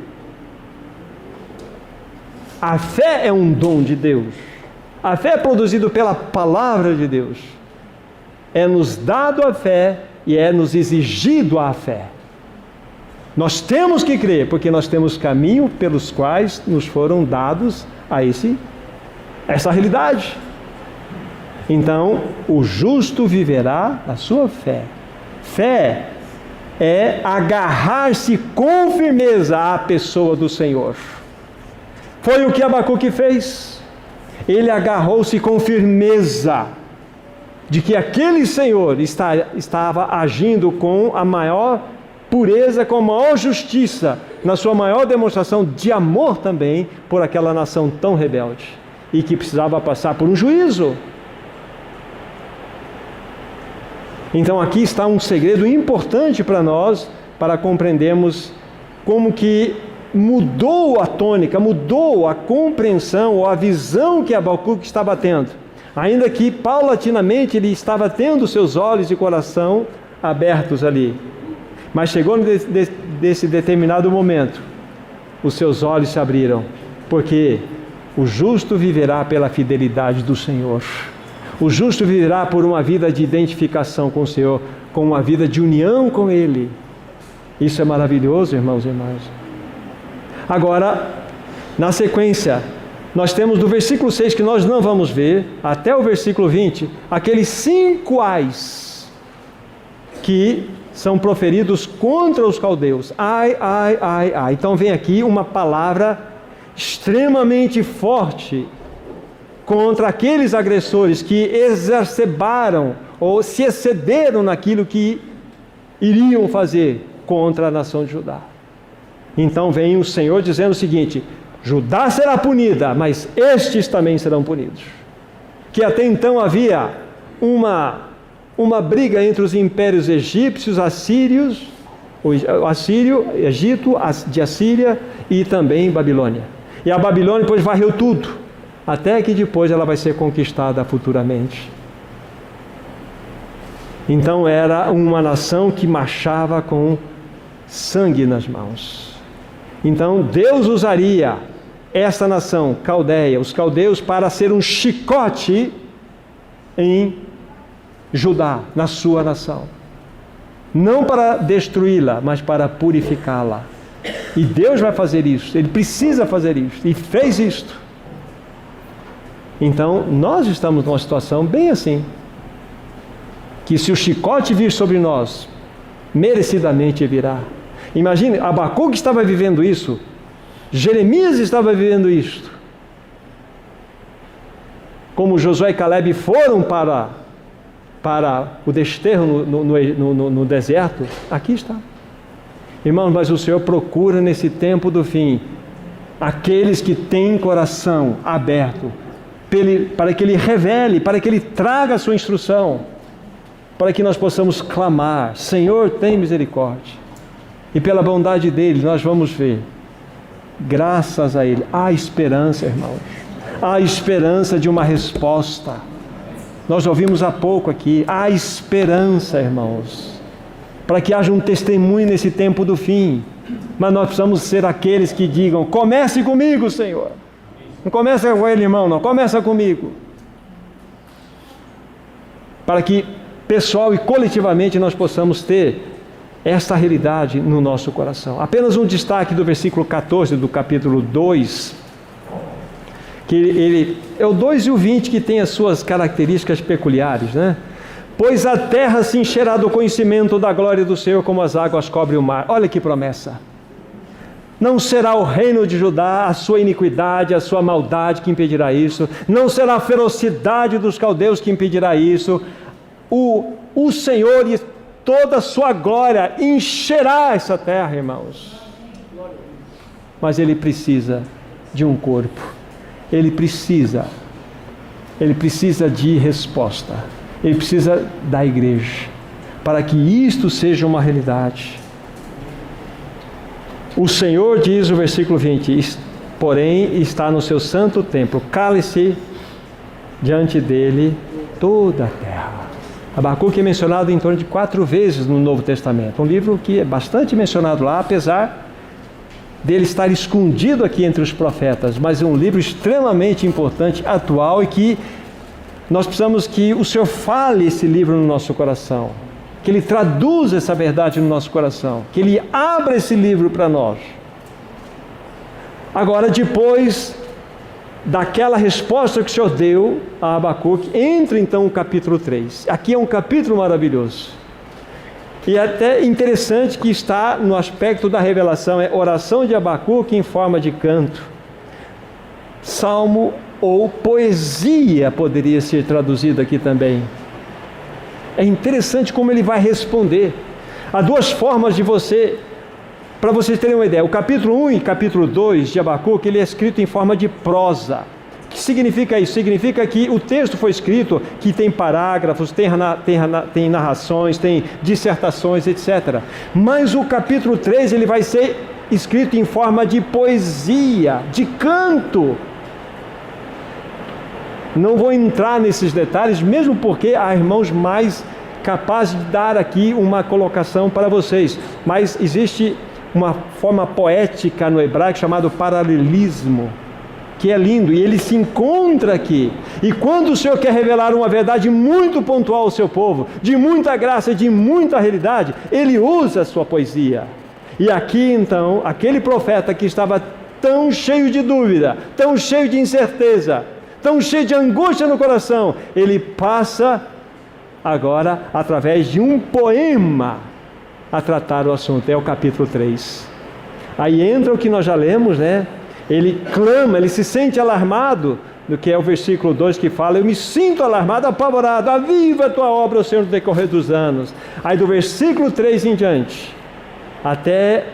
A fé é um dom de Deus. A fé é produzida pela palavra de Deus. É nos dado a fé e é nos exigido a fé. Nós temos que crer, porque nós temos caminho pelos quais nos foram dados a essa realidade. Então, o justo viverá a sua fé. Fé é agarrar-se com firmeza à pessoa do Senhor. Foi o que Abacuque fez. Ele agarrou-se com firmeza de que aquele Senhor estava agindo com a maior pureza, com a maior justiça, na sua maior demonstração de amor também por aquela nação tão rebelde e que precisava passar por um juízo. Então aqui está um segredo importante para nós, para compreendermos como que mudou a tônica, mudou a compreensão ou a visão que Abacuque estava tendo. Ainda que paulatinamente ele estava tendo seus olhos e coração abertos ali. Mas chegou nesse determinado momento, os seus olhos se abriram, porque o justo viverá pela fidelidade do Senhor. O justo viverá por uma vida de identificação com o Senhor, com uma vida de união com Ele. Isso é maravilhoso, irmãos e irmãs. Agora, na sequência, nós temos do versículo 6, que nós não vamos ver, até o versículo 20, aqueles 5 ais que são proferidos contra os caldeus. Ai, ai, ai, ai. Então vem aqui uma palavra extremamente forte contra aqueles agressores que exacerbaram ou se excederam naquilo que iriam fazer contra a nação de Judá. Então vem o Senhor dizendo o seguinte: Judá será punida, mas estes também serão punidos. Que até então havia uma briga entre os impérios egípcios, assírios, o assírio, Egito, de Assíria e também Babilônia. E a Babilônia depois varreu tudo, até que depois ela vai ser conquistada futuramente. Então era uma nação que marchava com sangue nas mãos. Então Deus usaria esta nação caldeia, os caldeus, para ser um chicote em Judá, na sua nação. Não para destruí-la, mas para purificá-la. E Deus vai fazer isso, Ele precisa fazer isso, e fez isto. Então, nós estamos numa situação bem assim, que se o chicote vir sobre nós, merecidamente virá. Imagine, Abacuque estava vivendo isso, Jeremias estava vivendo isto. Como Josué e Caleb foram para o desterro no deserto, aqui está. Irmãos, mas o Senhor procura nesse tempo do fim aqueles que têm coração aberto, para que Ele revele, para que Ele traga a sua instrução, para que nós possamos clamar: Senhor, tem misericórdia. E pela bondade dEle nós vamos ver, graças a Ele, há esperança, irmãos. Há esperança de uma resposta. Nós ouvimos há pouco aqui, há esperança, irmãos, para que haja um testemunho nesse tempo do fim. Mas nós precisamos ser aqueles que digam: comece comigo, Senhor. Não começa com ele, irmão, não, começa comigo. Para que pessoal e coletivamente nós possamos ter esta realidade no nosso coração. Apenas um destaque do versículo 14 do capítulo 2, que ele é o 2 e o 20 que tem as suas características peculiares, né? Pois a terra se encherá do conhecimento da glória do Senhor, como as águas cobrem o mar. Olha que promessa! Não será o reino de Judá, a sua iniquidade, a sua maldade que impedirá isso. Não será a ferocidade dos caldeus que impedirá isso. O Senhor e toda a sua glória encherá essa terra, irmãos. Mas Ele precisa de um corpo. Ele precisa de resposta. Ele precisa da igreja, para que isto seja uma realidade. O Senhor diz no versículo 20, porém está no seu santo templo, cale-se diante dele toda a terra. Abacuque é mencionado em torno de 4 vezes no Novo Testamento, um livro que é bastante mencionado lá, apesar dele estar escondido aqui entre os profetas, mas é um livro extremamente importante, atual, e que nós precisamos que o Senhor fale esse livro no nosso coração, que Ele traduza essa verdade no nosso coração, que Ele abra esse livro para nós. Agora, depois daquela resposta que o Senhor deu a Abacuque, entra então o capítulo 3. Aqui é um capítulo maravilhoso. E até interessante que está no aspecto da revelação, é oração de Abacuque em forma de canto. Salmo ou poesia poderia ser traduzido aqui também. É interessante como ele vai responder. Há duas formas de para vocês terem uma ideia. O capítulo 1 e capítulo 2 de Abacuque, ele é escrito em forma de prosa. O que significa isso? Significa que o texto foi escrito, que tem parágrafos, tem narrações, tem dissertações, etc. Mas o capítulo 3, ele vai ser escrito em forma de poesia, de canto. Não vou entrar nesses detalhes, mesmo porque há irmãos mais capazes de dar aqui uma colocação para vocês. Mas existe uma forma poética no hebraico chamado paralelismo, que é lindo, e ele se encontra aqui. E quando o Senhor quer revelar uma verdade muito pontual ao seu povo, de muita graça, de muita realidade, ele usa a sua poesia. E aqui então, aquele profeta que estava tão cheio de dúvida, tão cheio de incerteza, tão cheio de angústia no coração, ele passa agora, através de um poema, a tratar o assunto. É o capítulo 3. Aí entra o que nós já lemos, né? Ele clama, ele se sente alarmado, do que é o versículo 2 que fala: eu me sinto alarmado, apavorado, aviva a tua obra, ó Senhor, no decorrer dos anos. Aí do versículo 3 em diante, até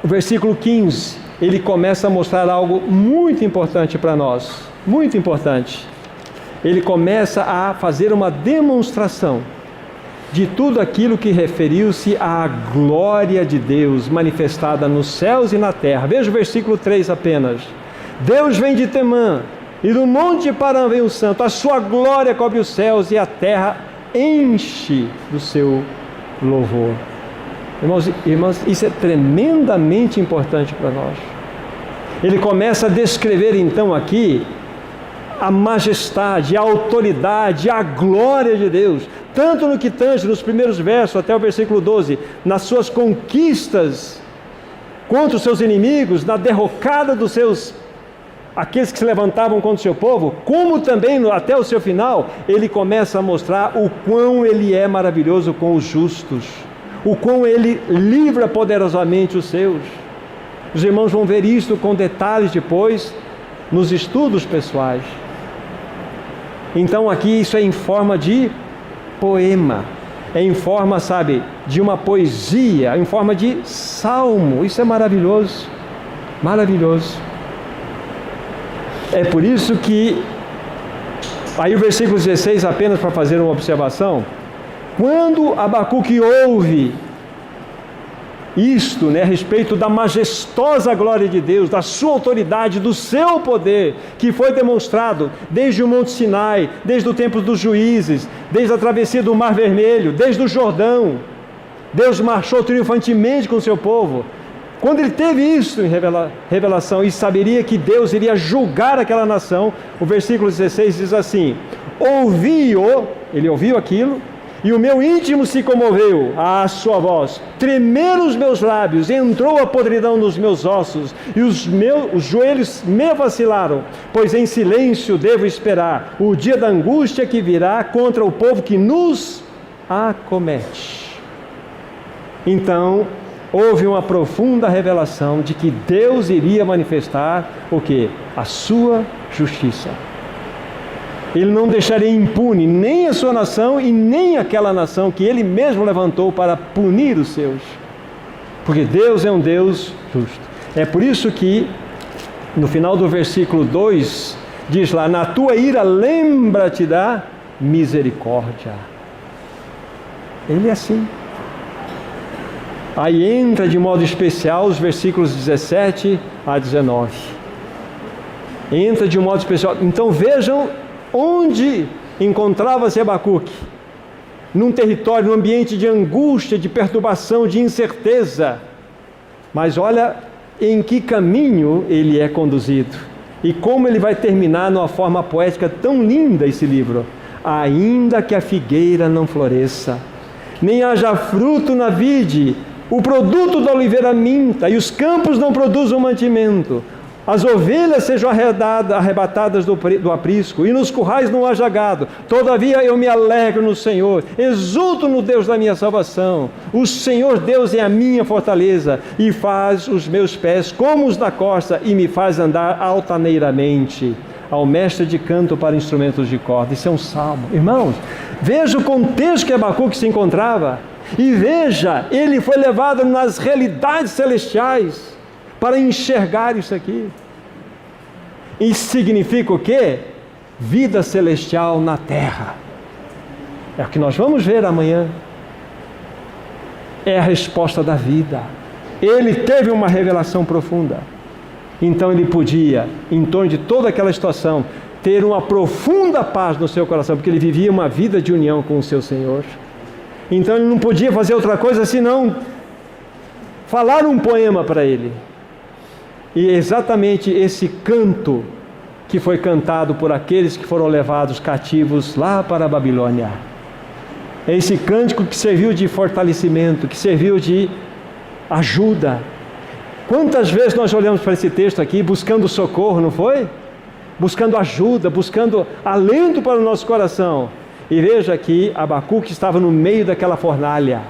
o versículo 15, ele começa a mostrar algo muito importante para nós, muito importante. Ele começa a fazer uma demonstração de tudo aquilo que referiu-se à glória de Deus manifestada nos céus e na terra. Veja o versículo 3 apenas. Deus vem de Temã, e do monte de Parã vem o santo, a sua glória cobre os céus e a terra enche do seu louvor. Irmãos, isso é tremendamente importante para nós. Ele começa a descrever então aqui a majestade, a autoridade, a glória de Deus, tanto no que tange nos primeiros versos até o versículo 12, nas suas conquistas contra os seus inimigos, na derrocada dos aqueles que se levantavam contra o seu povo, como também até o seu final, ele começa a mostrar o quão ele é maravilhoso com os justos, o quão ele livra poderosamente os seus. Os irmãos vão ver isso com detalhes depois, nos estudos pessoais. Então aqui isso é em forma de poema, é em forma, de uma poesia, em forma de salmo. Isso é maravilhoso, maravilhoso. É por isso que, aí o versículo 16, apenas para fazer uma observação, quando Abacuque ouve isto, a respeito da majestosa glória de Deus, da sua autoridade, do seu poder, que foi demonstrado desde o Monte Sinai, desde o tempo dos juízes, desde a travessia do Mar Vermelho, desde o Jordão. Deus marchou triunfantemente com o seu povo. Quando ele teve isso em revelação e saberia que Deus iria julgar aquela nação, o versículo 16 diz assim: ouvi-o, ele ouviu aquilo, e o meu íntimo se comoveu à sua voz, tremeram os meus lábios, entrou a podridão nos meus ossos, e os joelhos me vacilaram, pois em silêncio devo esperar o dia da angústia que virá contra o povo que nos acomete. Então, houve uma profunda revelação de que Deus iria manifestar o quê? A sua justiça. Ele não deixaria impune nem a sua nação e nem aquela nação que ele mesmo levantou para punir os seus. Porque Deus é um Deus justo. É por isso que, no final do versículo 2, diz lá: na tua ira lembra-te da misericórdia. Ele é assim. Aí entra de modo especial os versículos 17 a 19. Entra de um modo especial. Então vejam onde encontrava-se Abacuque. Num território, num ambiente de angústia, de perturbação, de incerteza. Mas olha em que caminho ele é conduzido. E como ele vai terminar numa forma poética tão linda esse livro. Ainda que a figueira não floresça, nem haja fruto na vide, o produto da oliveira minta, e os campos não produzam mantimento, As ovelhas sejam arrebatadas do aprisco, e nos currais não haja gado. Todavia eu me alegro no Senhor, exulto no Deus da minha salvação. O Senhor Deus é a minha fortaleza, e faz os meus pés como os da costa, e me faz andar altaneiramente. Ao mestre de canto para instrumentos de corda. Isso é um salmo. Irmãos, veja o contexto que Abacuque se encontrava, e veja, ele foi levado nas realidades celestiais para enxergar isso aqui. Isso significa o quê? Vida celestial na terra. É o que nós vamos ver amanhã. É a resposta da vida. Ele teve uma revelação profunda. Então ele podia, em torno de toda aquela situação, ter uma profunda paz no seu coração, porque ele vivia uma vida de união com o seu Senhor. Então ele não podia fazer outra coisa senão falar um poema para ele. E é exatamente esse canto que foi cantado por aqueles que foram levados cativos lá para a Babilônia. É esse cântico que serviu de fortalecimento, que serviu de ajuda. Quantas vezes nós olhamos para esse texto aqui buscando socorro, não foi? Buscando ajuda, buscando alento para o nosso coração. E veja que Abacuque estava no meio daquela fornalha.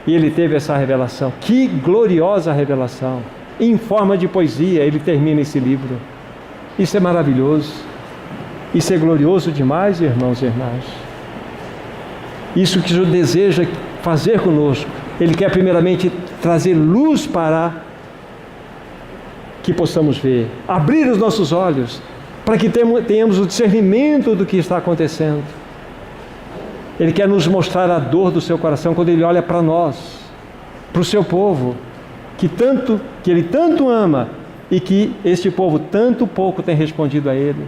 E ele teve essa revelação. Que gloriosa revelação! Em forma de poesia, ele termina esse livro. Isso é maravilhoso. Isso é glorioso demais, irmãos e irmãs. Isso que o Senhor deseja fazer conosco. Ele quer primeiramente trazer luz para que possamos ver. Abrir os nossos olhos para que tenhamos o discernimento do que está acontecendo. Ele quer nos mostrar a dor do seu coração quando Ele olha para nós, para o seu povo, que Ele tanto ama e que este povo tanto pouco tem respondido a Ele.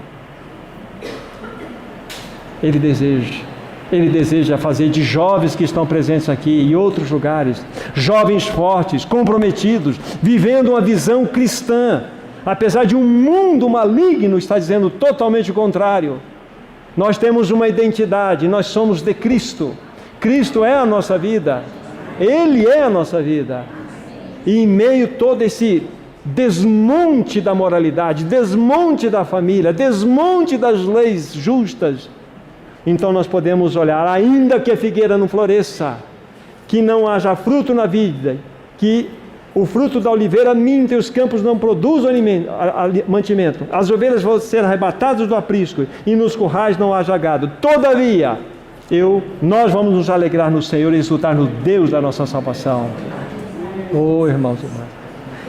Ele deseja fazer de jovens que estão presentes aqui e outros lugares, jovens fortes, comprometidos, vivendo uma visão cristã, apesar de um mundo maligno estar dizendo totalmente o contrário. Nós temos uma identidade, nós somos de Cristo. Cristo é a nossa vida, Ele é a nossa vida. E em meio a todo esse desmonte da moralidade, desmonte da família, desmonte das leis justas, então nós podemos olhar, ainda que a figueira não floresça, que não haja fruto na vida, que o fruto da oliveira minta e os campos não produzam mantimento, as ovelhas vão ser arrebatadas do aprisco e nos currais não haja gado. Todavia, nós vamos nos alegrar no Senhor e exultar no Deus da nossa salvação. Oh, irmãos e irmãs,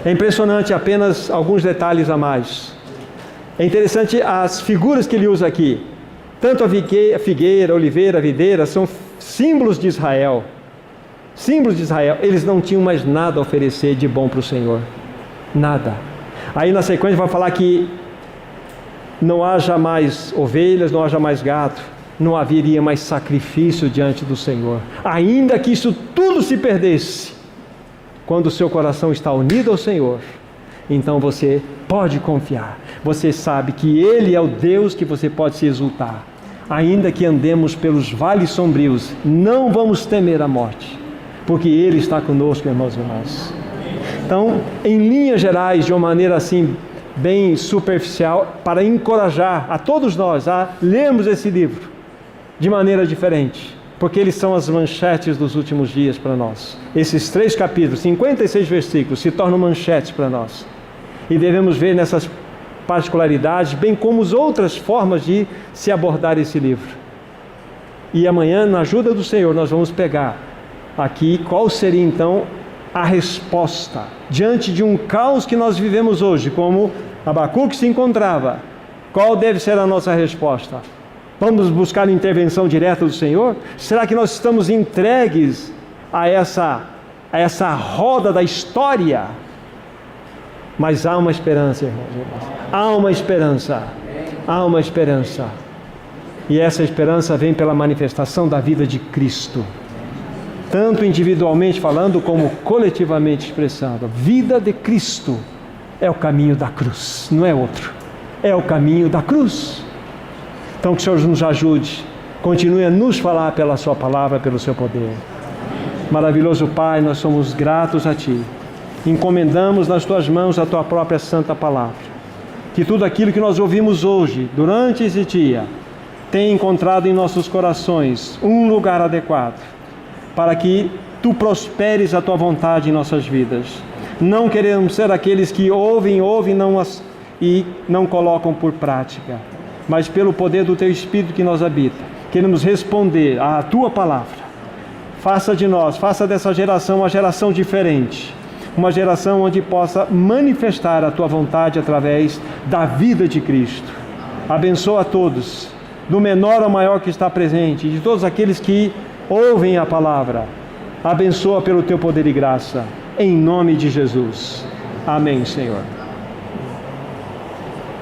é impressionante, apenas alguns detalhes a mais. É interessante as figuras que ele usa aqui. Tanto a figueira, a oliveira, a videira são símbolos de Israel. Símbolos de Israel. Eles não tinham mais nada a oferecer de bom para o Senhor. Nada. Aí na sequência vai falar que não haja mais ovelhas, não haja mais gado. Não haveria mais sacrifício diante do Senhor. Ainda que isso tudo se perdesse, quando o seu coração está unido ao Senhor, então você pode confiar. Você sabe que Ele é o Deus que você pode se exultar. Ainda que andemos pelos vales sombrios, não vamos temer a morte, porque Ele está conosco, irmãos e irmãs. Então, em linhas gerais, de uma maneira assim, bem superficial, para encorajar a todos nós a lermos esse livro de maneira diferente, porque eles são as manchetes dos últimos dias para nós. Esses 3 capítulos, 56 versículos, se tornam manchetes para nós. E devemos ver nessas particularidades, bem como as outras formas de se abordar esse livro. E amanhã, na ajuda do Senhor, nós vamos pegar aqui qual seria então a resposta diante de um caos que nós vivemos hoje, como Abacuque se encontrava. Qual deve ser a nossa resposta? Vamos buscar a intervenção direta do Senhor? Será que nós estamos entregues a essa roda da história? Mas há uma esperança, irmãos. Há uma esperança. Há uma esperança. E essa esperança vem pela manifestação da vida de Cristo. Tanto individualmente falando, como coletivamente expressando. A vida de Cristo é o caminho da cruz, não é outro. É o caminho da cruz. Então que o Senhor nos ajude. Continue a nos falar pela sua palavra, pelo seu poder. Maravilhoso Pai, nós somos gratos a Ti. encomendamos nas tuas mãos a tua própria santa palavra. Que tudo aquilo que nós ouvimos hoje, durante esse dia, tenha encontrado em nossos corações um lugar adequado, para que tu prosperes a tua vontade em nossas vidas. Não queremos ser aqueles que ouvem e não colocam por prática, mas pelo poder do teu Espírito que nos habita, queremos responder à tua palavra. Faça de nós, faça dessa geração uma geração diferente, uma geração onde possa manifestar a tua vontade através da vida de Cristo. Abençoa a todos, do menor ao maior que está presente, de todos aqueles que ouvem a palavra. Abençoa pelo teu poder e graça, em nome de Jesus. Amém, Senhor.